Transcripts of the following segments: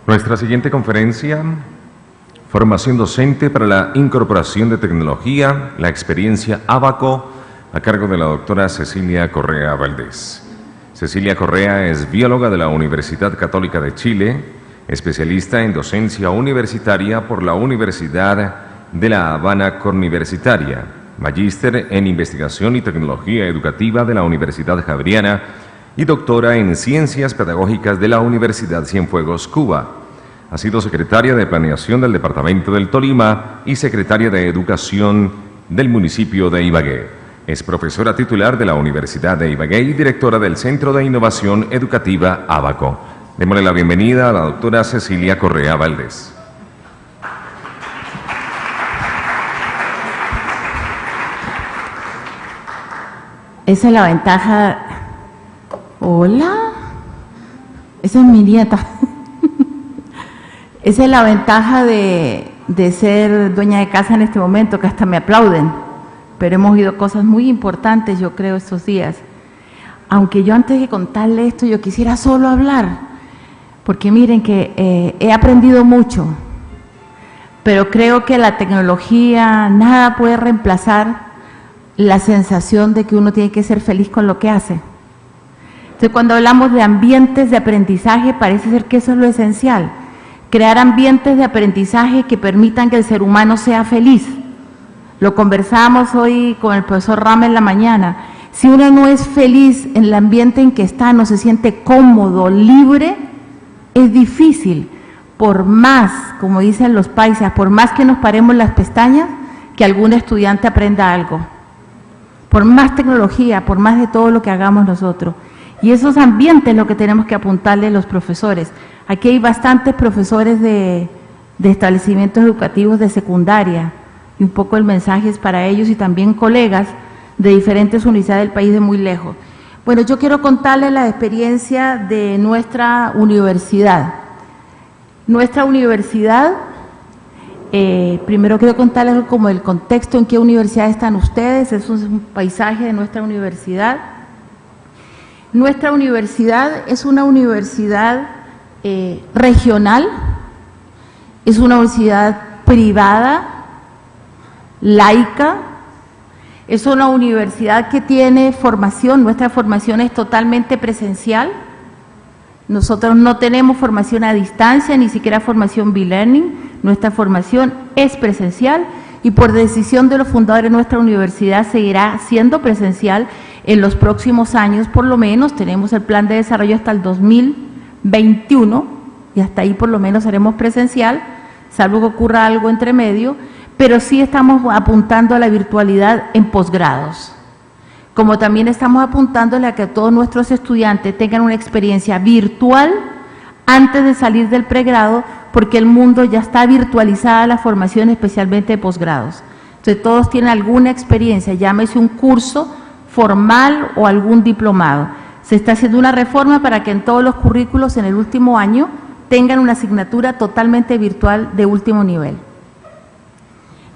Nuestra siguiente conferencia, formación docente para la incorporación de tecnología, la experiencia Abaco, a cargo de la doctora Cecilia Correa Valdés. Cecilia Correa es bióloga de la Universidad Católica de Chile, especialista en docencia universitaria por la Universidad de La Habana Coruniversitaria, magíster en investigación y tecnología educativa de la Universidad Javeriana y doctora en ciencias pedagógicas de la Universidad Cienfuegos, Cuba. Ha sido secretaria de Planeación del Departamento del Tolima y secretaria de Educación del municipio de Ibagué. Es profesora titular de la Universidad de Ibagué y directora del Centro de Innovación Educativa Abaco. Démosle la bienvenida a la doctora Cecilia Correa Valdés. Esa es la ventaja. Hola, esa es mi nieta. Esa es la ventaja de ser dueña de casa en este momento, que hasta me aplauden. Pero hemos oído cosas muy importantes, yo creo, estos días. Aunque yo antes de contarle esto, yo quisiera solo hablar, porque miren que he aprendido mucho, pero creo que la tecnología, nada puede reemplazar la sensación de que uno tiene que ser feliz con lo que hace. Entonces, cuando hablamos de ambientes de aprendizaje, parece ser que eso es lo esencial. Crear ambientes de aprendizaje que permitan que el ser humano sea feliz. Lo conversábamos hoy con el profesor Rama en la mañana. Si uno no es feliz en el ambiente en que está, no se siente cómodo, libre, es difícil, por más, como dicen los paisas, por más que nos paremos las pestañas, que algún estudiante aprenda algo. Por más tecnología, por más de todo lo que hagamos nosotros. Y esos ambientes es lo que tenemos que apuntarle a los profesores. Aquí hay bastantes profesores de establecimientos educativos de secundaria, y un poco el mensaje es para ellos y también colegas de diferentes universidades del país de muy lejos. Bueno, yo quiero contarles la experiencia de nuestra universidad. Nuestra universidad, primero quiero contarles como el contexto en qué universidad están ustedes, eso es un paisaje de nuestra universidad. Nuestra universidad es una universidad regional, es una universidad privada, laica, es una universidad que tiene formación, nuestra formación es totalmente presencial, nosotros no tenemos formación a distancia, ni siquiera formación B-Learning, nuestra formación es presencial y por decisión de los fundadores de nuestra universidad seguirá siendo presencial en los próximos años, por lo menos tenemos el plan de desarrollo hasta el 2021 y hasta ahí por lo menos haremos presencial, salvo que ocurra algo entre medio, pero sí estamos apuntando a la virtualidad en posgrados. Como también estamos apuntándole a que todos nuestros estudiantes tengan una experiencia virtual antes de salir del pregrado, porque el mundo ya está virtualizada la formación, especialmente de posgrados. Entonces todos tienen alguna experiencia, llámese un curso formal o algún diplomado. Se está haciendo una reforma para que en todos los currículos en el último año tengan una asignatura totalmente virtual de último nivel.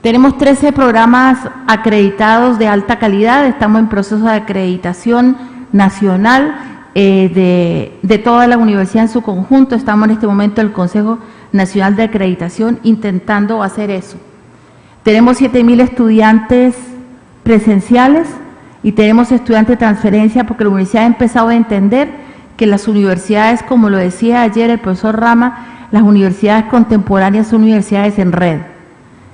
Tenemos 13 programas acreditados de alta calidad, estamos en proceso de acreditación nacional de toda la universidad en su conjunto, estamos en este momento en el Consejo Nacional de Acreditación intentando hacer eso. Tenemos 7.000 estudiantes presenciales y tenemos estudiantes de transferencia porque la universidad ha empezado a entender que las universidades, como lo decía ayer el profesor Rama, las universidades contemporáneas son universidades en red.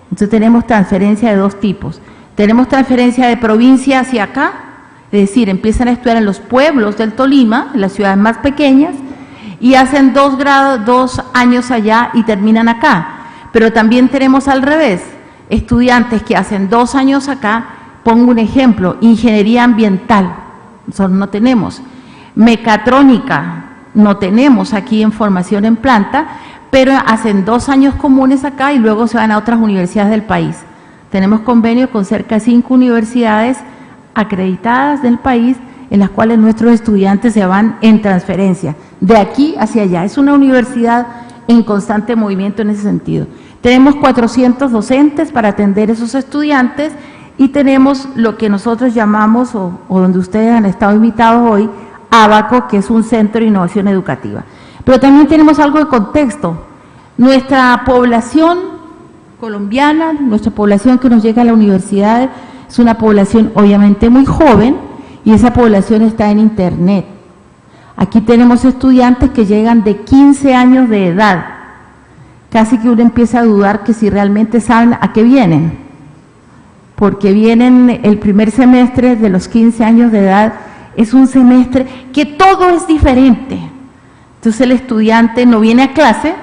Entonces tenemos transferencia de dos tipos. Tenemos transferencia de provincia hacia acá, es decir, empiezan a estudiar en los pueblos del Tolima, en las ciudades más pequeñas, y hacen 2 años allá y terminan acá. Pero también tenemos al revés, estudiantes que hacen 2 años acá, pongo un ejemplo, ingeniería ambiental, nosotros no tenemos, mecatrónica, no tenemos aquí en formación en planta, pero hacen 2 años comunes acá y luego se van a otras universidades del país. Tenemos convenios con cerca de 5 universidades acreditadas del país en las cuales nuestros estudiantes se van en transferencia, de aquí hacia allá. Es una universidad en constante movimiento en ese sentido. Tenemos 400 docentes para atender a esos estudiantes y tenemos lo que nosotros llamamos, o donde ustedes han estado invitados hoy, Abaco, que es un centro de innovación educativa. Pero también tenemos algo de contexto. Nuestra población colombiana, nuestra población que nos llega a la universidad, es una población obviamente muy joven y esa población está en Internet. Aquí tenemos estudiantes que llegan de 15 años de edad. Casi que uno empieza a dudar que si realmente saben a qué vienen, porque vienen el primer semestre de los 15 años de edad, es un semestre que todo es diferente. Entonces el estudiante no viene a clase,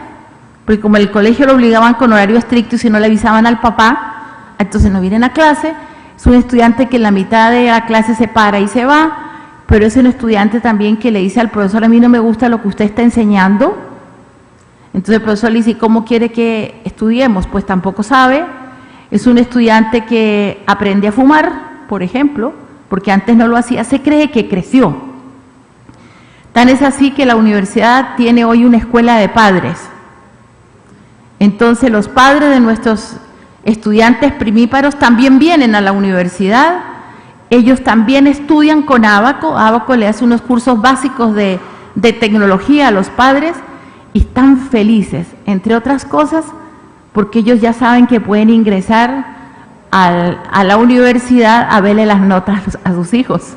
porque como el colegio lo obligaban con horario estricto y si no le avisaban al papá, entonces no vienen a clase. Es un estudiante que en la mitad de la clase se para y se va, pero es un estudiante también que le dice al profesor, a mí no me gusta lo que usted está enseñando. Entonces el profesor le dice, ¿cómo quiere que estudiemos? Pues tampoco sabe. Es un estudiante que aprende a fumar, por ejemplo, porque antes no lo hacía, se cree que creció. Tan es así que la universidad tiene hoy una escuela de padres. Entonces los padres de nuestros estudiantes primíparos también vienen a la universidad, ellos también estudian con Abaco. Abaco le hace unos cursos básicos de tecnología a los padres y están felices, entre otras cosas, porque ellos ya saben que pueden ingresar a la universidad a verle las notas a sus hijos.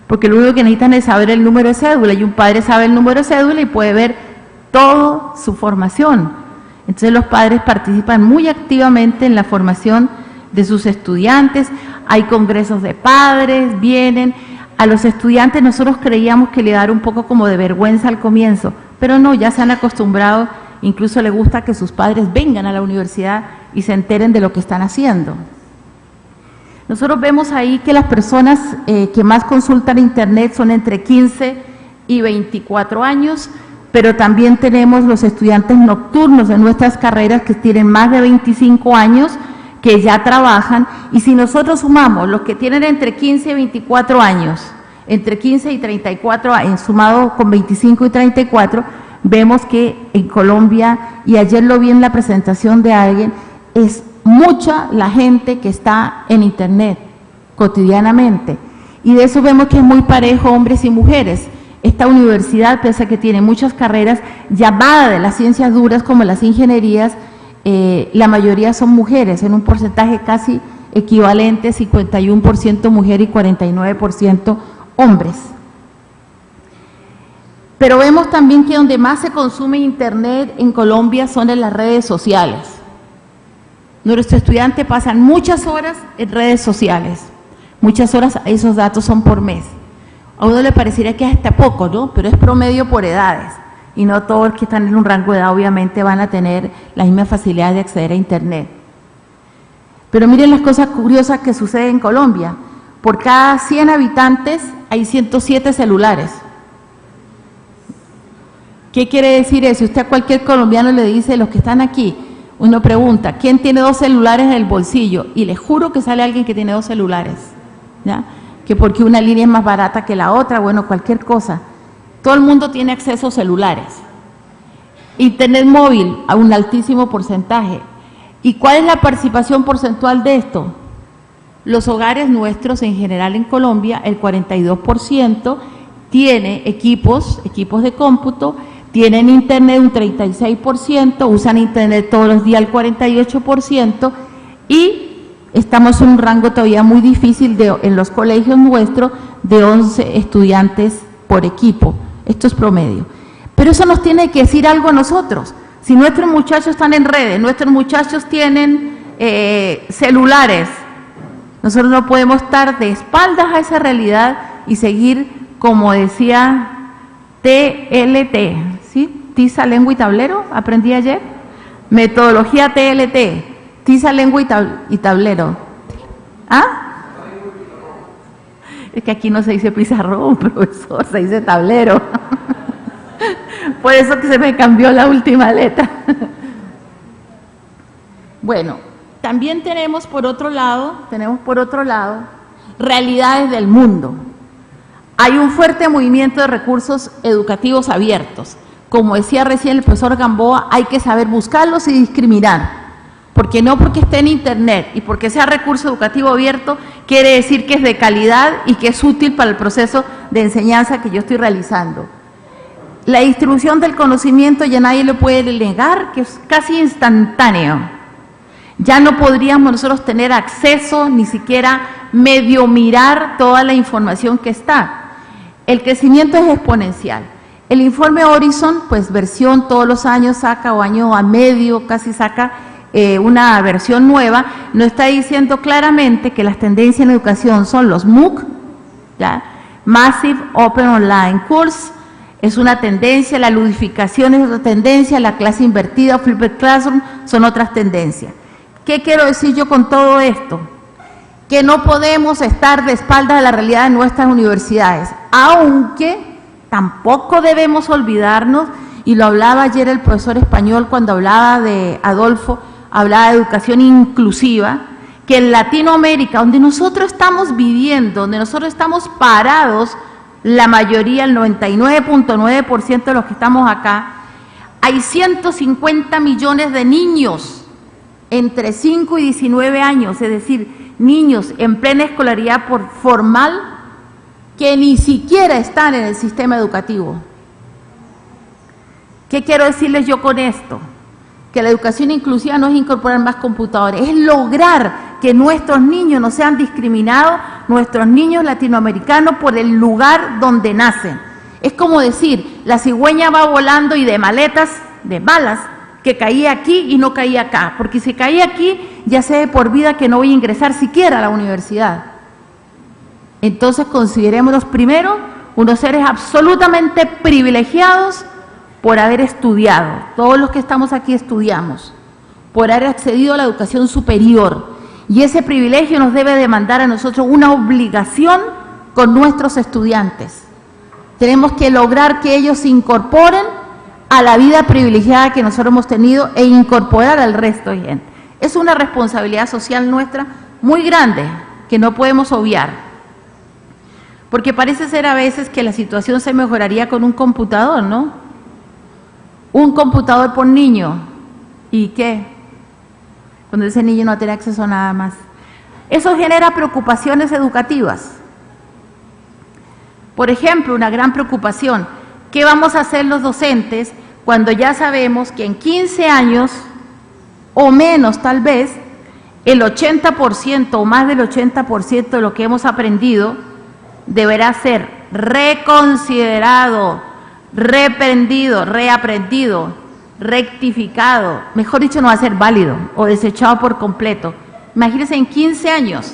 Porque lo único que necesitan es saber el número de cédula y un padre sabe el número de cédula y puede ver toda su formación. Entonces los padres participan muy activamente en la formación de sus estudiantes, hay congresos de padres, vienen. A los estudiantes nosotros creíamos que le daría un poco como de vergüenza al comienzo, pero no, ya se han acostumbrado, incluso les gusta que sus padres vengan a la universidad y se enteren de lo que están haciendo. Nosotros vemos ahí que las personas que más consultan Internet son entre 15 y 24 años, pero también tenemos los estudiantes nocturnos de nuestras carreras que tienen más de 25 años, que ya trabajan, y si nosotros sumamos los que tienen entre 15 y 24 años, entre 15 y 34 años, sumado con 25 y 34, vemos que en Colombia, y ayer lo vi en la presentación de alguien, es mucha la gente que está en Internet cotidianamente, y de eso vemos que es muy parejo hombres y mujeres. Esta universidad, pese a que tiene muchas carreras, llamada de las ciencias duras como las ingenierías, la mayoría son mujeres, en un porcentaje casi equivalente, 51% mujer y 49% hombres. Pero vemos también que donde más se consume Internet en Colombia son en las redes sociales. Nuestros estudiantes pasan muchas horas en redes sociales, muchas horas, esos datos son por mes. A uno le parecería que es hasta poco, ¿no? Pero es promedio por edades. Y no todos los que están en un rango de edad obviamente van a tener la misma facilidad de acceder a Internet. Pero miren las cosas curiosas que suceden en Colombia. Por cada 100 habitantes hay 107 celulares. ¿Qué quiere decir eso? Usted a cualquier colombiano le dice, los que están aquí, uno pregunta, ¿quién tiene 2 celulares en el bolsillo? Y le juro que sale alguien que tiene 2 celulares, ¿ya? Que porque una línea es más barata que la otra, bueno, cualquier cosa. Todo el mundo tiene acceso a celulares. Internet móvil a un altísimo porcentaje. ¿Y cuál es la participación porcentual de esto? Los hogares nuestros en general en Colombia, el 42% tiene equipos de cómputo, tienen Internet un 36%, usan Internet todos los días el 48% y estamos en un rango todavía muy difícil en los colegios nuestros de 11 estudiantes por equipo. Esto es promedio. Pero eso nos tiene que decir algo a nosotros. Si nuestros muchachos están en redes, nuestros muchachos tienen celulares, nosotros no podemos estar de espaldas a esa realidad y seguir, como decía TLT, ¿sí? Tiza, lengua y tablero, aprendí ayer. Metodología TLT. Tiza, lengua y tablero. ¿Ah? Es que aquí no se dice pizarrón, profesor, se dice tablero. Por eso que se me cambió la última letra. Bueno, también tenemos por otro lado, realidades del mundo. Hay un fuerte movimiento de recursos educativos abiertos. Como decía recién el profesor Gamboa, hay que saber buscarlos y discriminar. Porque no porque esté en Internet y porque sea recurso educativo abierto, quiere decir que es de calidad y que es útil para el proceso de enseñanza que yo estoy realizando. La distribución del conocimiento ya nadie lo puede negar, que es casi instantáneo. Ya no podríamos nosotros tener acceso, ni siquiera medio mirar toda la información que está. El crecimiento es exponencial. El informe Horizon, pues versión todos los años saca, o año a medio casi saca una versión nueva, nos está diciendo claramente que las tendencias en educación son los MOOC, ¿ya? Massive Open Online Course, es una tendencia, la ludificación es otra tendencia, la clase invertida o flipped classroom son otras tendencias. ¿Qué quiero decir yo con todo esto? Que no podemos estar de espaldas de la realidad de nuestras universidades, aunque tampoco debemos olvidarnos, y lo hablaba ayer el profesor español cuando hablaba de Adolfo, hablaba de educación inclusiva, que en Latinoamérica, donde nosotros estamos viviendo, donde nosotros estamos parados, la mayoría, el 99.9% de los que estamos acá, hay 150 millones de niños entre 5 y 19 años, es decir, niños en plena escolaridad formal que ni siquiera están en el sistema educativo. ¿Qué quiero decirles yo con esto? Que la educación inclusiva no es incorporar más computadores, es lograr que nuestros niños no sean discriminados, nuestros niños latinoamericanos, por el lugar donde nacen. Es como decir, la cigüeña va volando y de maletas, de malas, que caía aquí y no caía acá, porque si caía aquí, ya sé de por vida que no voy a ingresar siquiera a la universidad. Entonces considerémonos primero unos seres absolutamente privilegiados por haber estudiado. Todos los que estamos aquí estudiamos, por haber accedido a la educación superior. Y ese privilegio nos debe demandar a nosotros una obligación con nuestros estudiantes. Tenemos que lograr que ellos se incorporen a la vida privilegiada que nosotros hemos tenido e incorporar al resto de gente. Es una responsabilidad social nuestra muy grande que no podemos obviar. Porque parece ser a veces que la situación se mejoraría con un computador, ¿no? Un computador por niño. ¿Y qué? Cuando ese niño no tiene acceso a nada más. Eso genera preocupaciones educativas. Por ejemplo, una gran preocupación, ¿qué vamos a hacer los docentes cuando ya sabemos que en 15 años, o menos tal vez, el 80% o más del 80% de lo que hemos aprendido deberá ser reconsiderado, reprendido, reaprendido, rectificado, mejor dicho, no va a ser válido o desechado por completo? Imagínense en 15 años.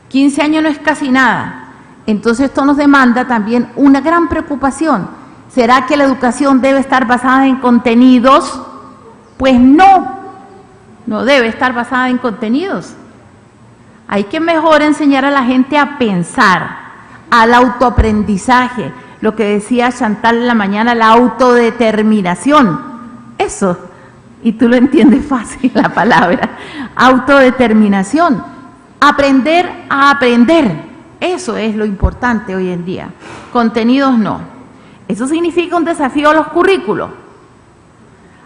15 años no es casi nada. Entonces esto nos demanda también una gran preocupación. ¿Será que la educación debe estar basada en contenidos? Pues no, no debe estar basada en contenidos. Hay que mejor enseñar a la gente a pensar, al autoaprendizaje, lo que decía Chantal en la mañana, la autodeterminación. Eso, y tú lo entiendes fácil la palabra, autodeterminación, aprender a aprender. Eso es lo importante hoy en día, contenidos no. Eso significa un desafío a los currículos.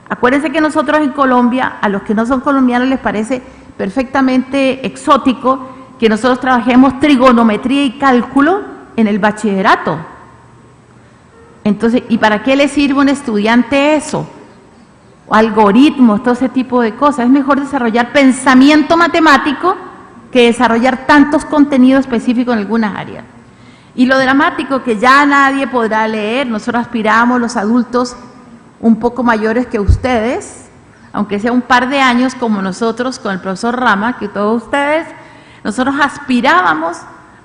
Acuérdense que nosotros en Colombia, a los que no son colombianos les parece perfectamente exótico que nosotros trabajemos trigonometría y cálculo en el bachillerato. Entonces, ¿y para qué le sirve a un estudiante eso? Algoritmos, todo ese tipo de cosas. Es mejor desarrollar pensamiento matemático que desarrollar tantos contenidos específicos en algunas áreas. Y lo dramático, que ya nadie podrá leer, nosotros aspiramos, los adultos un poco mayores que ustedes, aunque sea un par de años como nosotros con el profesor Rama, que todos ustedes, nosotros aspirábamos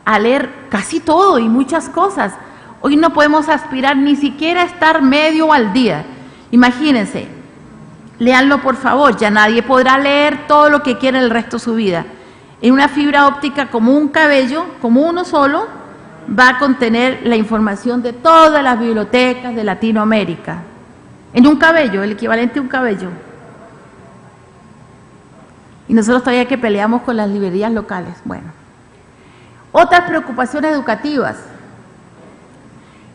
a leer casi todo y muchas cosas. Hoy no podemos aspirar ni siquiera a estar medio al día. Imagínense, léanlo por favor, ya nadie podrá leer todo lo que quiera el resto de su vida. En una fibra óptica como un cabello, como uno solo, va a contener la información de todas las bibliotecas de Latinoamérica. En un cabello, el equivalente a un cabello. Y nosotros todavía que peleamos con las librerías locales. Bueno. Otras preocupaciones educativas.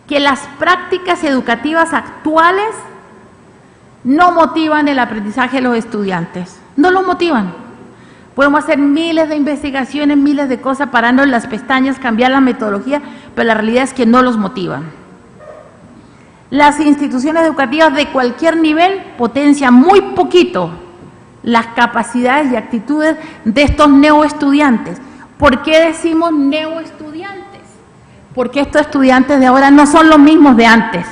Que las prácticas educativas actuales no motivan el aprendizaje de los estudiantes. No lo motivan. Podemos hacer miles de investigaciones, miles de cosas, pararnos las pestañas, cambiar la metodología, pero la realidad es que no los motivan. Las instituciones educativas de cualquier nivel potencian muy poquito las capacidades y actitudes de estos neoestudiantes. ¿Por qué decimos neoestudiantes? Porque estos estudiantes de ahora no son los mismos de antes.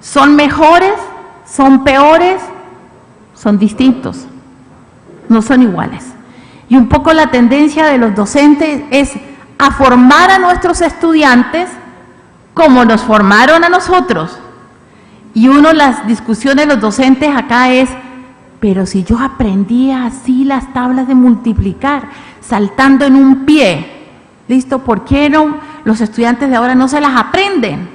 ¿Son mejores? ¿Son peores? Son distintos, no son iguales. Y un poco la tendencia de los docentes es a formar a nuestros estudiantes como nos formaron a nosotros. Y las discusiones de los docentes acá es, pero si yo aprendía así las tablas de multiplicar, saltando en un pie, ¿listo? ¿Por qué no los estudiantes de ahora no se las aprenden?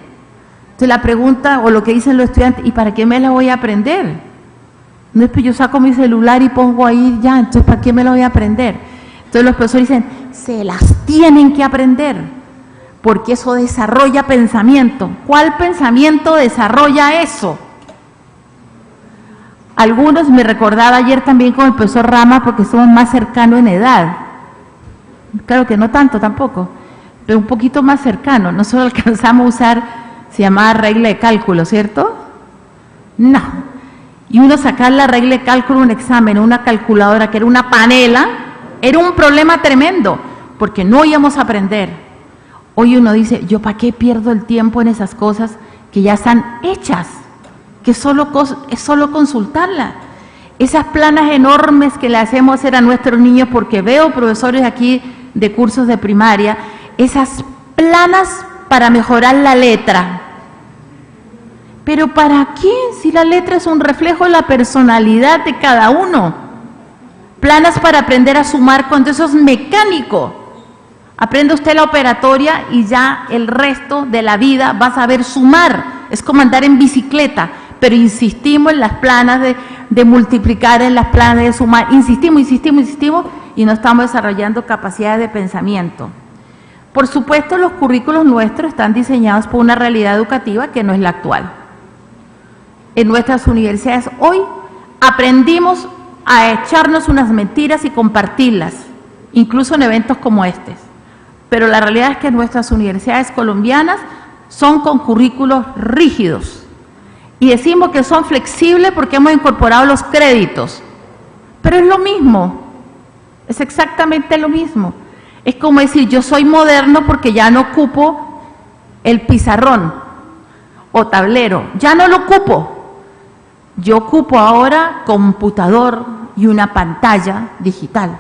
Entonces la pregunta, o lo que dicen los estudiantes, ¿y para qué me las voy a aprender? No es que yo saco mi celular y pongo ahí ya, entonces ¿para qué me lo voy a aprender? Entonces los profesores dicen, se las tienen que aprender, porque eso desarrolla pensamiento. ¿Cuál pensamiento desarrolla eso? Algunos, me recordaba ayer también con el profesor Rama, porque somos más cercanos en edad. Claro que no tanto tampoco, pero un poquito más cercano. Nosotros alcanzamos a usar, se llamaba regla de cálculo, ¿cierto? No. Y uno sacar la regla de cálculo en un examen, una calculadora, que era una panela, era un problema tremendo, porque no íbamos a aprender. Hoy uno dice, ¿yo para qué pierdo el tiempo en esas cosas que ya están hechas? Que es solo consultarlas. Esas planas enormes que le hacemos hacer a nuestros niños, porque veo profesores aquí de cursos de primaria, esas planas para mejorar la letra. ¿Pero para qué? Si la letra es un reflejo de la personalidad de cada uno. Planas para aprender a sumar cuando eso es mecánico. Aprende usted la operatoria y ya el resto de la vida va a saber sumar. Es como andar en bicicleta, pero insistimos en las planas de multiplicar, en las planas de sumar. Insistimos y no estamos desarrollando capacidades de pensamiento. Por supuesto, los currículos nuestros están diseñados por una realidad educativa que no es la actual. En nuestras universidades hoy aprendimos a echarnos unas mentiras y compartirlas, incluso en eventos como este. Pero la realidad es que nuestras universidades colombianas son con currículos rígidos. Y decimos que son flexibles porque hemos incorporado los créditos. Pero es lo mismo, es exactamente lo mismo. Es como decir, yo soy moderno porque ya no ocupo el pizarrón o tablero, ya no lo ocupo. Yo ocupo ahora computador y una pantalla digital.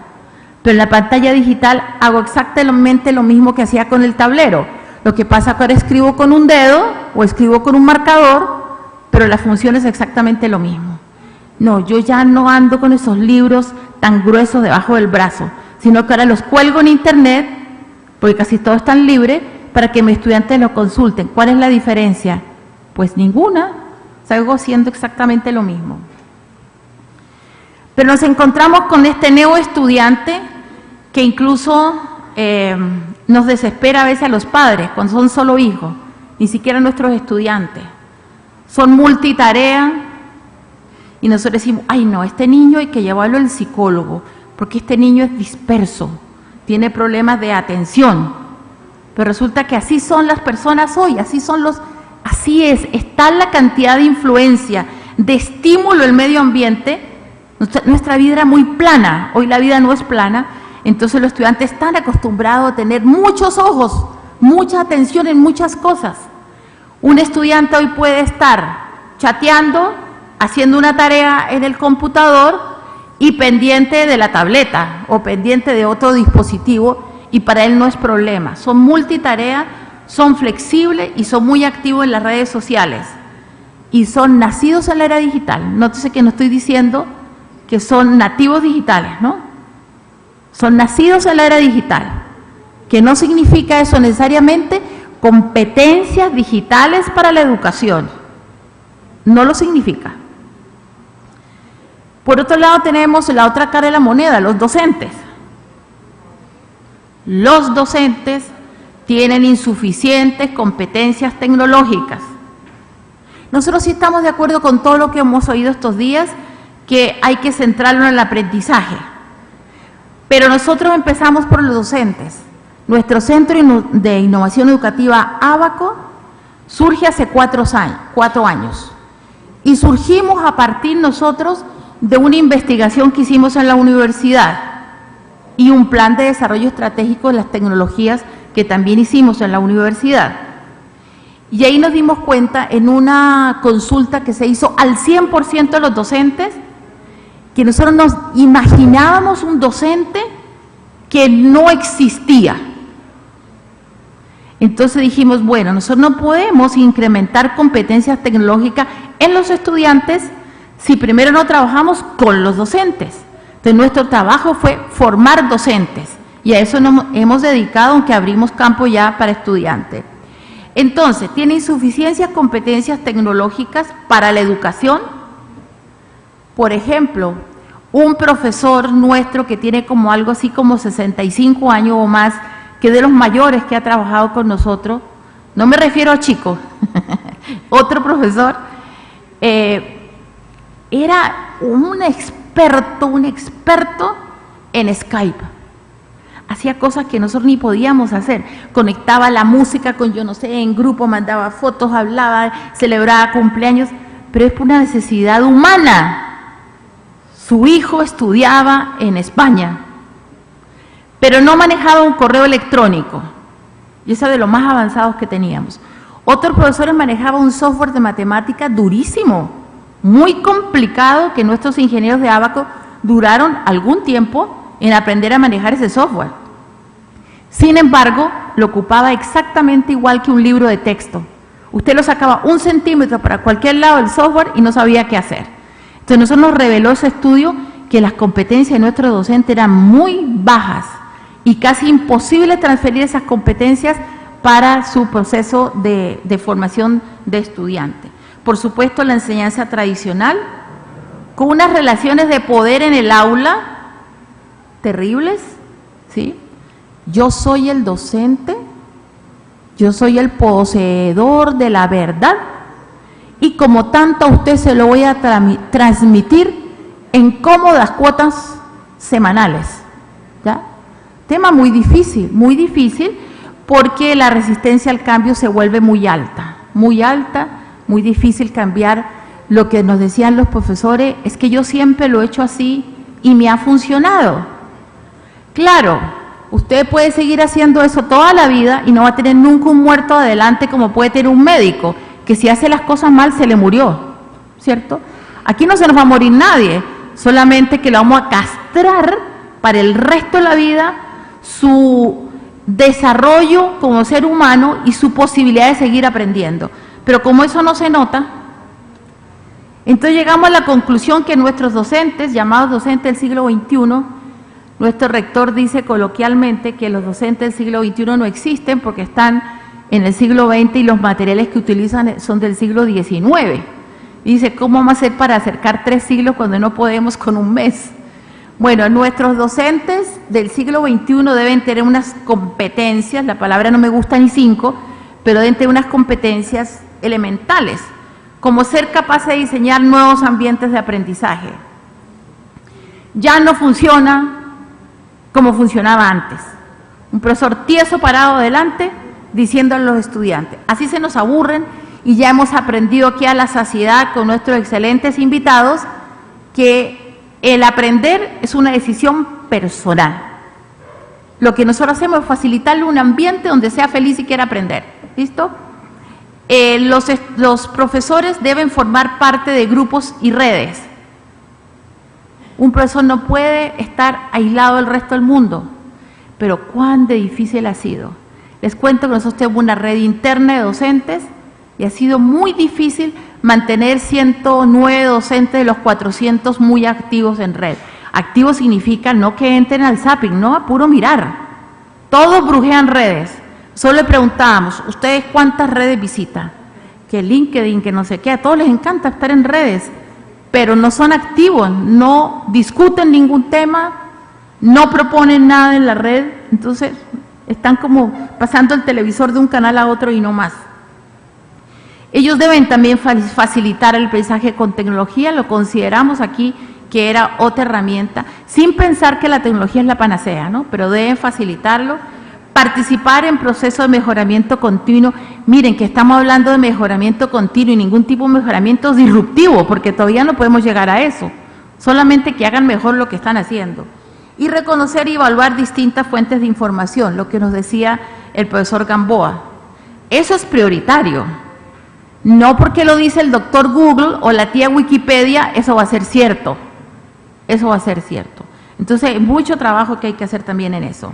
Pero en la pantalla digital hago exactamente lo mismo que hacía con el tablero. Lo que pasa es que ahora escribo con un dedo o escribo con un marcador, pero la función es exactamente lo mismo. No, yo ya no ando con esos libros tan gruesos debajo del brazo, sino que ahora los cuelgo en internet, porque casi todos están libres, para que mis estudiantes lo consulten. ¿Cuál es la diferencia? Pues ninguna. Salgo siendo exactamente lo mismo. Pero nos encontramos con este neoestudiante que incluso nos desespera a veces a los padres cuando son solo hijos, ni siquiera nuestros estudiantes. Son multitarea y nosotros decimos, ay no, este niño hay que llevarlo al psicólogo porque este niño es disperso, tiene problemas de atención. Pero resulta que así son las personas hoy, así es, está la cantidad de influencia, de estímulo del medio ambiente. Nuestra vida era muy plana, hoy la vida no es plana, entonces los estudiantes están acostumbrados a tener muchos ojos, mucha atención en muchas cosas. Un estudiante hoy puede estar chateando, haciendo una tarea en el computador y pendiente de la tableta o pendiente de otro dispositivo y para él no es problema. Son multitarea, son flexibles y son muy activos en las redes sociales y son nacidos en la era digital. Nótese que no estoy diciendo que son nativos digitales, ¿no? Son nacidos en la era digital, que no significa eso necesariamente competencias digitales para la educación, no lo significa. Por otro lado tenemos la otra cara de la moneda, los docentes. Los docentes tienen insuficientes competencias tecnológicas. Nosotros sí estamos de acuerdo con todo lo que hemos oído estos días, que hay que centrarlo en el aprendizaje. Pero nosotros empezamos por los docentes. Nuestro Centro de Innovación Educativa, Abaco, Surge hace 4 años y surgimos a partir nosotros de una investigación que hicimos en la universidad y un plan de desarrollo estratégico de las tecnologías que también hicimos en la universidad. Y ahí nos dimos cuenta en una consulta que se hizo al 100% de los docentes, que nosotros nos imaginábamos un docente que no existía. Entonces dijimos, bueno, nosotros no podemos incrementar competencias tecnológicas en los estudiantes si primero no trabajamos con los docentes. Entonces nuestro trabajo fue formar docentes y a eso nos hemos dedicado, aunque abrimos campo ya para estudiantes. Entonces, ¿tiene insuficiencias competencias tecnológicas para la educación? Por ejemplo, un profesor nuestro que tiene como algo así como 65 años o más, que de los mayores que ha trabajado con nosotros, no me refiero a chicos, otro profesor, era un experto en Skype. Hacía cosas que nosotros ni podíamos hacer. Conectaba la música con yo no sé, en grupo, mandaba fotos, hablaba, celebraba cumpleaños, pero es por una necesidad humana. Su hijo estudiaba en España, pero no manejaba un correo electrónico, y eso es de los más avanzados que teníamos. Otros profesores manejaban un software de matemática durísimo, muy complicado, que nuestros ingenieros de Abaco duraron algún tiempo en aprender a manejar ese software. Sin embargo, lo ocupaba exactamente igual que un libro de texto. Usted lo sacaba 1 centímetro para cualquier lado del software y no sabía qué hacer. Entonces, nosotros nos reveló ese estudio que las competencias de nuestros docentes eran muy bajas y casi imposible transferir esas competencias para su proceso de formación de estudiante. Por supuesto, la enseñanza tradicional, con unas relaciones de poder en el aula terribles, ¿sí? Yo soy el docente, yo soy el poseedor de la verdad y como tanto a usted se lo voy a transmitir en cómodas cuotas semanales, ¿ya? Tema muy difícil, porque la resistencia al cambio se vuelve muy alta, muy difícil cambiar. Lo que nos decían los profesores es que yo siempre lo he hecho así y me ha funcionado. Claro, usted puede seguir haciendo eso toda la vida y no va a tener nunca un muerto adelante como puede tener un médico, que si hace las cosas mal se le murió, ¿cierto? Aquí no se nos va a morir nadie, solamente que lo vamos a castrar para el resto de la vida su desarrollo como ser humano y su posibilidad de seguir aprendiendo. Pero como eso no se nota, entonces llegamos a la conclusión que nuestros docentes, llamados docentes del siglo XXI, nuestro rector dice coloquialmente que los docentes del siglo XXI no existen porque están en el siglo XX y los materiales que utilizan son del siglo XIX. Y dice, ¿cómo vamos a hacer para acercar 3 siglos cuando no podemos con un mes? Bueno, nuestros docentes del siglo XXI deben tener unas competencias, la palabra no me gusta ni 5, pero deben tener unas competencias elementales, como ser capaces de diseñar nuevos ambientes de aprendizaje. Ya no funciona como funcionaba antes. Un profesor tieso parado adelante diciendo a los estudiantes. Así se nos aburren y ya hemos aprendido aquí a la saciedad con nuestros excelentes invitados que el aprender es una decisión personal. Lo que nosotros hacemos es facilitarle un ambiente donde sea feliz y quiera aprender. ¿Listo? Los profesores deben formar parte de grupos y redes. Un profesor no puede estar aislado del resto del mundo, pero cuán difícil ha sido. Les cuento que nosotros tenemos una red interna de docentes y ha sido muy difícil mantener 109 docentes de los 400 muy activos en red. Activo significa no que entren al zapping, no, a puro mirar. Todos brujean redes. Solo le preguntábamos, ¿ustedes cuántas redes visitan? Que LinkedIn, que no sé qué, a todos les encanta estar en redes, pero no son activos, no discuten ningún tema, no proponen nada en la red, entonces están como pasando el televisor de un canal a otro y no más. Ellos deben también facilitar el aprendizaje con tecnología, lo consideramos aquí que era otra herramienta, sin pensar que la tecnología es la panacea, ¿no? Pero deben facilitarlo participar en procesos de mejoramiento continuo. Miren que estamos hablando de mejoramiento continuo y ningún tipo de mejoramiento disruptivo, porque todavía no podemos llegar a eso, solamente que hagan mejor lo que están haciendo. Y reconocer y evaluar distintas fuentes de información, lo que nos decía el profesor Gamboa. Eso es prioritario. No porque lo dice el doctor Google o la tía Wikipedia, eso va a ser cierto. Eso va a ser cierto. Entonces, hay mucho trabajo que hay que hacer también en eso.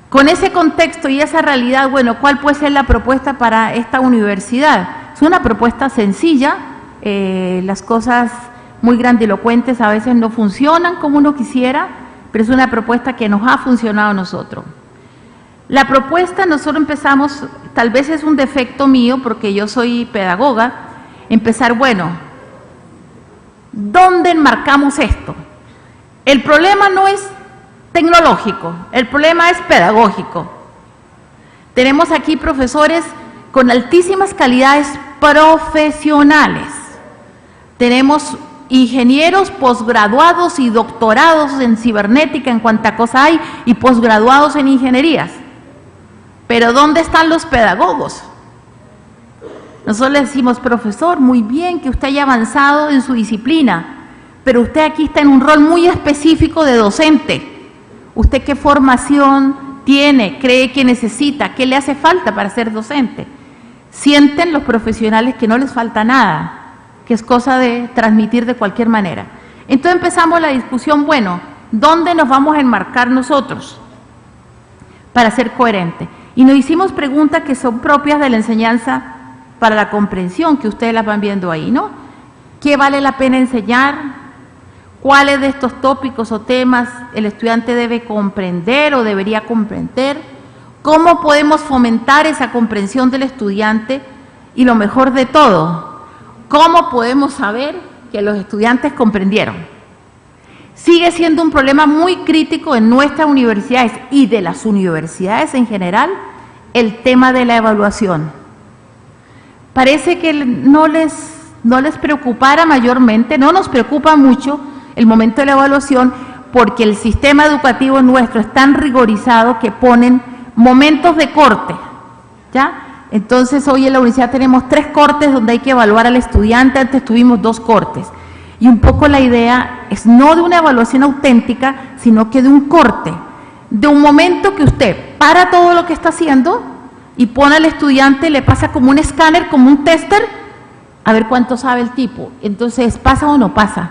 Con ese contexto y esa realidad, bueno, ¿cuál puede ser la propuesta para esta universidad? Es una propuesta sencilla, las cosas muy grandilocuentes a veces no funcionan como uno quisiera, pero es una propuesta que nos ha funcionado a nosotros. La propuesta, nosotros empezamos, tal vez es un defecto mío porque yo soy pedagoga, empezar, bueno, ¿dónde enmarcamos esto? El problema no es tecnológico, el problema es pedagógico. Tenemos aquí profesores con altísimas calidades profesionales. Tenemos ingenieros posgraduados y doctorados en cibernética, en cuanta cosa hay, y posgraduados en ingenierías. Pero ¿dónde están los pedagogos? Nosotros le decimos, profesor, muy bien que usted haya avanzado en su disciplina, pero usted aquí está en un rol muy específico de docente. ¿Usted qué formación tiene, cree que necesita, qué le hace falta para ser docente? Sienten los profesionales que no les falta nada, que es cosa de transmitir de cualquier manera. Entonces empezamos la discusión, bueno, ¿dónde nos vamos a enmarcar nosotros para ser coherentes? Y nos hicimos preguntas que son propias de la enseñanza para la comprensión, que ustedes las van viendo ahí, ¿no? ¿Qué vale la pena enseñar? ¿Cuáles de estos tópicos o temas el estudiante debe comprender o debería comprender? ¿Cómo podemos fomentar esa comprensión del estudiante? Y lo mejor de todo, ¿cómo podemos saber que los estudiantes comprendieron? Sigue siendo un problema muy crítico en nuestras universidades y de las universidades en general, el tema de la evaluación. Parece que no les preocupara mayormente, no nos preocupa mucho el momento de la evaluación, porque el sistema educativo nuestro es tan rigorizado que ponen momentos de corte, ¿ya? Entonces hoy en la universidad tenemos 3 cortes donde hay que evaluar al estudiante, antes tuvimos 2 cortes. Y un poco la idea es no de una evaluación auténtica, sino que de un corte, de un momento que usted para todo lo que está haciendo y pone al estudiante, le pasa como un escáner, como un tester, a ver cuánto sabe el tipo. Entonces, ¿pasa o no pasa?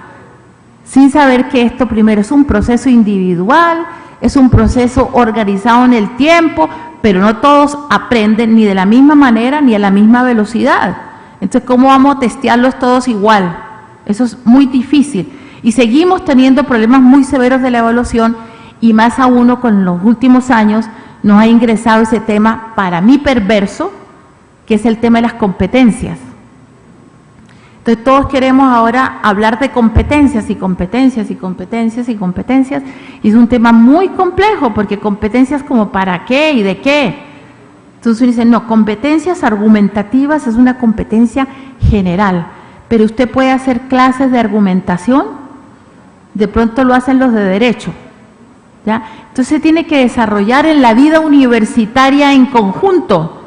Sin saber que esto primero es un proceso individual, es un proceso organizado en el tiempo, pero no todos aprenden ni de la misma manera ni a la misma velocidad. Entonces, ¿cómo vamos a testearlos todos igual? Eso es muy difícil. Y seguimos teniendo problemas muy severos de la evaluación, y más a uno con los últimos años nos ha ingresado ese tema, para mí perverso, que es el tema de las competencias. Entonces todos queremos ahora hablar de competencias y competencias y competencias y competencias, y es un tema muy complejo, porque competencias como para qué y de qué. Entonces uno dice, no, competencias argumentativas es una competencia general, pero usted puede hacer clases de argumentación, de pronto lo hacen los de derecho, ¿ya? Entonces se tiene que desarrollar en la vida universitaria en conjunto.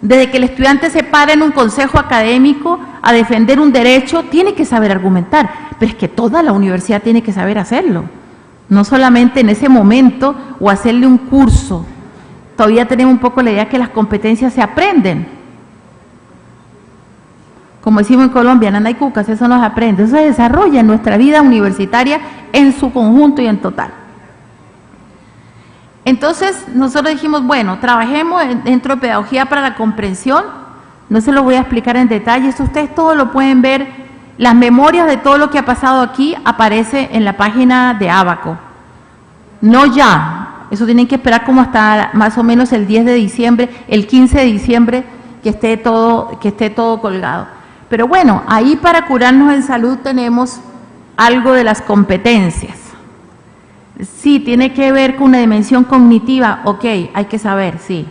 Desde que el estudiante se para en un consejo académico a defender un derecho, tiene que saber argumentar, pero es que toda la universidad tiene que saber hacerlo, no solamente en ese momento o hacerle un curso. Todavía tenemos un poco la idea que las competencias se aprenden. Como decimos en Colombia, nana y cucas, eso no se aprende, eso se desarrolla en nuestra vida universitaria en su conjunto y en total. Entonces nosotros dijimos, bueno, trabajemos dentro de pedagogía para la comprensión. No se lo voy a explicar en detalle, esto ustedes todo lo pueden ver, las memorias de todo lo que ha pasado aquí aparece en la página de Abaco. No ya, eso tienen que esperar como hasta más o menos el 10 de diciembre, el 15 de diciembre, que esté todo colgado. Pero bueno, ahí para curarnos en salud tenemos algo de las competencias. Sí, tiene que ver con una dimensión cognitiva, ok, hay que saber, sí.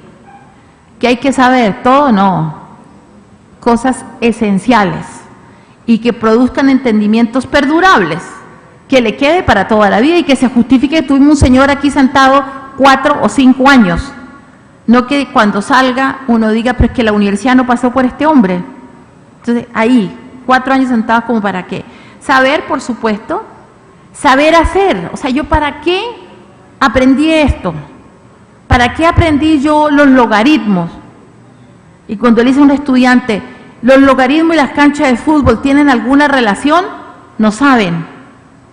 ¿Qué hay que saber? Todo no. Cosas esenciales y que produzcan entendimientos perdurables, que le quede para toda la vida y que se justifique. Tuvimos un señor aquí sentado 4 o 5 años. No que cuando salga uno diga, pero es que la universidad no pasó por este hombre. Entonces, ahí, 4 años sentados, ¿como para qué? Saber, por supuesto, saber hacer. O sea, ¿yo para qué aprendí esto? ¿Para qué aprendí yo los logaritmos? Y cuando le dice a un estudiante, ¿los logaritmos y las canchas de fútbol tienen alguna relación? No saben,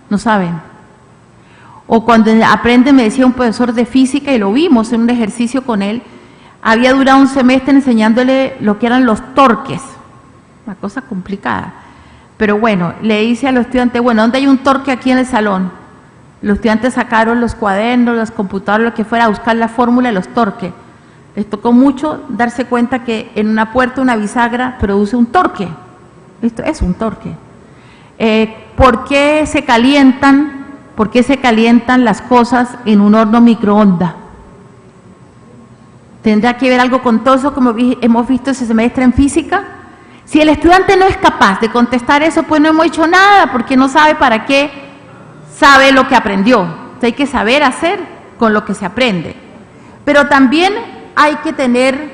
no saben. O cuando aprende, me decía un profesor de física, y lo vimos en un ejercicio con él, había durado un semestre enseñándole lo que eran los torques, una cosa complicada. Pero bueno, le dice a los estudiantes, bueno, ¿dónde hay un torque aquí en el salón? Los estudiantes sacaron los cuadernos, los computadores, lo que fuera, a buscar la fórmula de los torques. Les tocó mucho darse cuenta que en una puerta una bisagra produce un torque. Esto es un torque. ¿Por qué se calientan las cosas en un horno microondas? ¿Tendrá que ver algo con todo eso como hemos visto ese semestre en física? Si el estudiante no es capaz de contestar eso, pues no hemos hecho nada, porque no sabe para qué sabe lo que aprendió. Entonces hay que saber hacer con lo que se aprende. Pero también hay que tener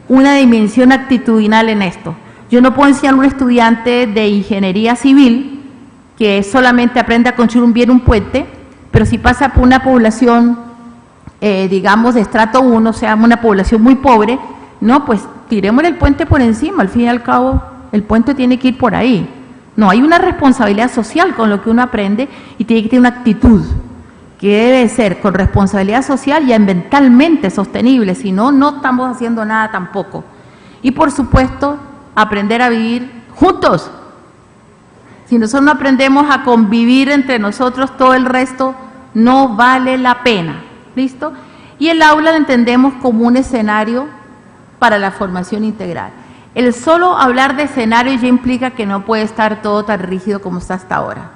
una dimensión actitudinal en esto. Yo no puedo enseñar a un estudiante de ingeniería civil que solamente aprende a construir un puente, pero si pasa por una población, digamos, de estrato 1, o sea, una población muy pobre, no, pues tiremos el puente por encima, al fin y al cabo el puente tiene que ir por ahí. No, hay una responsabilidad social con lo que uno aprende y tiene que tener una actitud que debe ser con responsabilidad social y ambientalmente sostenible, si no, no estamos haciendo nada tampoco. Y por supuesto, aprender a vivir juntos. Si nosotros no aprendemos a convivir entre nosotros, todo el resto no vale la pena. ¿Listo? Y el aula lo entendemos como un escenario para la formación integral. El solo hablar de escenario ya implica que no puede estar todo tan rígido como está hasta ahora.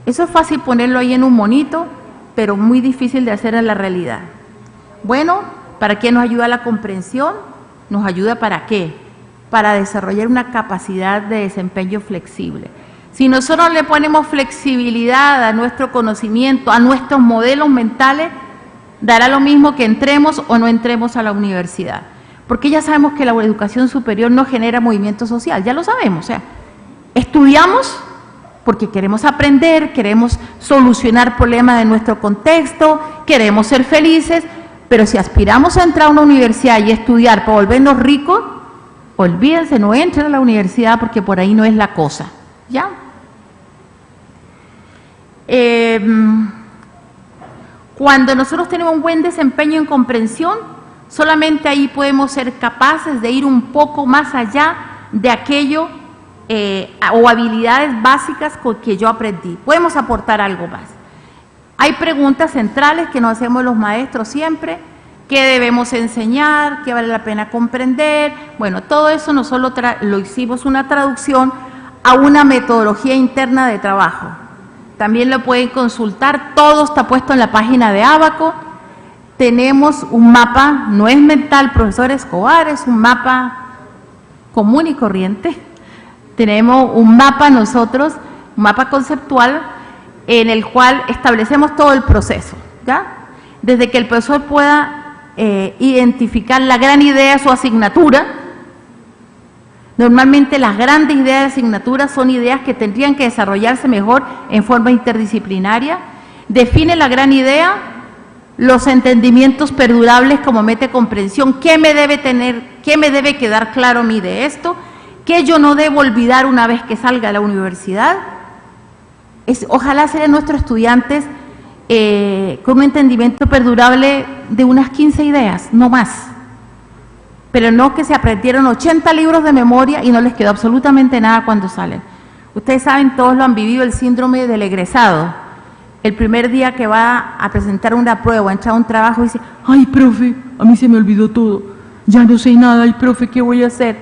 Eso es fácil ponerlo ahí en un monito, pero muy difícil de hacer en la realidad. Bueno, ¿para qué nos ayuda la comprensión? ¿Nos ayuda para qué? Para desarrollar una capacidad de desempeño flexible. Si nosotros le ponemos flexibilidad a nuestro conocimiento, a nuestros modelos mentales, dará lo mismo que entremos o no entremos a la universidad. Porque ya sabemos que la educación superior no genera movimiento social, ya lo sabemos. O sea, estudiamos porque queremos aprender, queremos solucionar problemas de nuestro contexto, queremos ser felices, pero si aspiramos a entrar a una universidad y estudiar para volvernos ricos, olvídense, no entren a la universidad porque por ahí no es la cosa. ¿Ya? Cuando nosotros tenemos un buen desempeño en comprensión, solamente ahí podemos ser capaces de ir un poco más allá de aquello o habilidades básicas que yo aprendí. Podemos aportar algo más. Hay preguntas centrales que nos hacemos los maestros siempre: ¿qué debemos enseñar? ¿Qué vale la pena comprender? Bueno, todo eso nosotros lo hicimos una traducción a una metodología interna de trabajo. También lo pueden consultar, todo está puesto en la página de Abaco. Tenemos un mapa, no es mental, profesor Escobar, es un mapa común y corriente. Tenemos un mapa nosotros, un mapa conceptual, en el cual establecemos todo el proceso, ¿ya? Desde que el profesor pueda identificar la gran idea de su asignatura. Normalmente las grandes ideas de asignatura son ideas que tendrían que desarrollarse mejor en forma interdisciplinaria. Define la gran idea, los entendimientos perdurables como meta de comprensión, qué me debe quedar claro a mí de esto, qué yo no debo olvidar una vez que salga a la universidad. Ojalá sean nuestros estudiantes con un entendimiento perdurable de unas 15 ideas, no más. Pero no que se aprendieron 80 libros de memoria y no les quedó absolutamente nada cuando salen. Ustedes saben, todos lo han vivido, el síndrome del egresado. El primer día que va a presentar una prueba, a entrar a un trabajo, dice: ay, profe, a mí se me olvidó todo, ya no sé nada, ay, profe, ¿qué voy a hacer?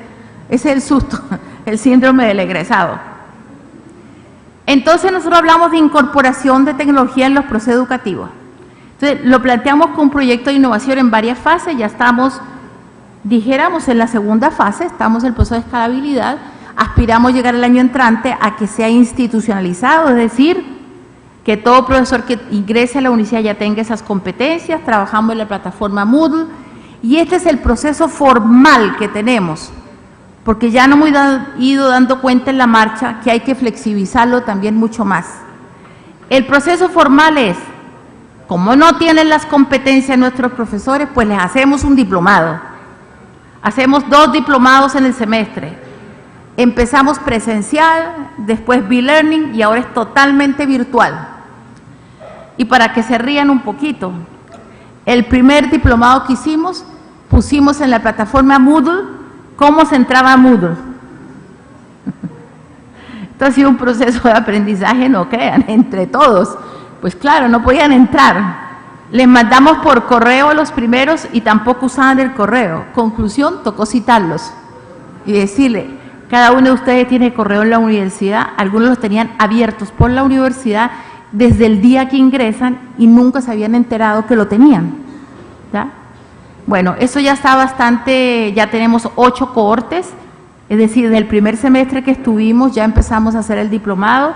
Ese es el susto, el síndrome del egresado. Entonces nosotros hablamos de incorporación de tecnología en los procesos educativos. Entonces lo planteamos con un proyecto de innovación en varias fases, ya estamos, dijéramos, en la segunda fase, estamos en el proceso de escalabilidad, aspiramos llegar el año entrante a que sea institucionalizado, es decir, que todo profesor que ingrese a la universidad ya tenga esas competencias. Trabajamos en la plataforma Moodle y este es el proceso formal que tenemos, porque ya no hemos ido dando cuenta en la marcha que hay que flexibilizarlo también mucho más. El proceso formal es, como no tienen las competencias nuestros profesores, pues les hacemos un diplomado. Hacemos 2 diplomados en el semestre. Empezamos presencial, después B-Learning y ahora es totalmente virtual. Y para que se rían un poquito, el primer diplomado que hicimos, pusimos en la plataforma Moodle cómo se entraba a Moodle. Esto ha sido un proceso de aprendizaje, no crean, entre todos. Pues claro, no podían entrar. Les mandamos por correo a los primeros y tampoco usaban el correo. Conclusión, tocó citarlos y decirle, cada uno de ustedes tiene correo en la universidad, algunos los tenían abiertos por la universidad desde el día que ingresan y nunca se habían enterado que lo tenían. ¿Ya? Bueno, eso ya está bastante, ya tenemos 8 cohortes, es decir, desde el primer semestre que estuvimos ya empezamos a hacer el diplomado,